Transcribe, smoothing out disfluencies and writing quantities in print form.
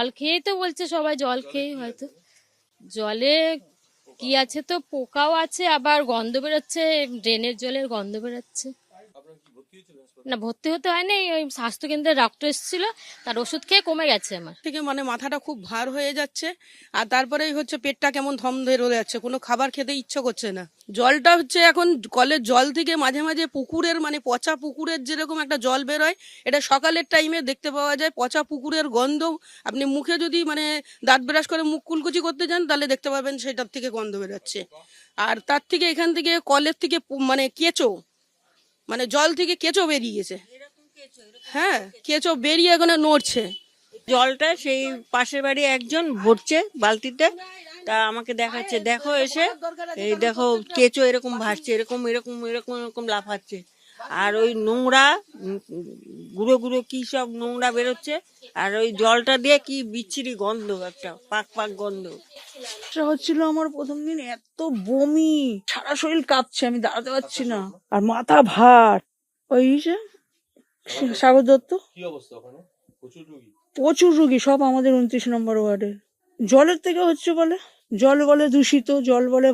জল খেয়েই তো বলছে সবাই, জল খেয়েই হয়তো। জলে কি আছে, তো পোকাও আছে, আবার গন্ধ বেরোচ্ছে, ড্রেনের জলের গন্ধ বেরোচ্ছে। না, ভর্তি হতে হয়নি, ওই স্বাস্থ্য কেন্দ্রে ডক্টর এসেছিল, তার ওষুধ খেয়ে কমে গেছে আমার। থেকে মানে মাথাটা খুব ভার হয়ে যাচ্ছে, আর তারপরেই হচ্ছে পেটটা কেমন ধম ধরে যাচ্ছে, কোনো খাবার খেতে ইচ্ছে করছে না। জলটা হচ্ছে এখন কলের জল থেকে মাঝে মাঝে পুকুরের মানে পচা পুকুরের যেরকম একটা জল বেরোয়, এটা সকালের টাইমে দেখতে পাওয়া যায়। পচা পুকুরের গন্ধ, আপনি মুখে যদি মানে দাঁত ব্রাশ করে মুখ কুলকুচি করতে যান তাহলে দেখতে পাবেন সেটার থেকে গন্ধ বেরোচ্ছে। আর তার থেকে এখান থেকে কলের থেকে মানে কেঁচো, মানে জল থেকে কেঁচো বেরিয়ে গেছে। হ্যাঁ, কেঁচো বেরিয়ে এখানে নড়ছে। জলটা সেই পাশের বাড়ি একজন ভরছে বালতিতে, তা আমাকে দেখাচ্ছে, দেখো এসে এই দেখো কেঁচো এরকম ভাসছে, এরকম এরকম এরকম এরকম লাফাচ্ছে। আর ওই নোংরা গুঁড়ো গুঁড়ো কি সব নোংরা বেরোচ্ছে, আর ওই জলটা দিয়ে কি বিচ্ছিরি গন্ধ, একটা পাক পাক গন্ধ। এটা হচ্ছিল আমার প্রথম দিন, এত বমি, সারা শরীর কাঁপছে, আমি দাঁড়াতে পারছি না, আর মাথা ভার। ওই যে সাগর দত্ত, প্রচুর রুগী, সব আমাদের 29 নম্বর ওয়ার্ডে। জলের থেকে হচ্ছে বলে, জল বলে দূষিত, জল বলে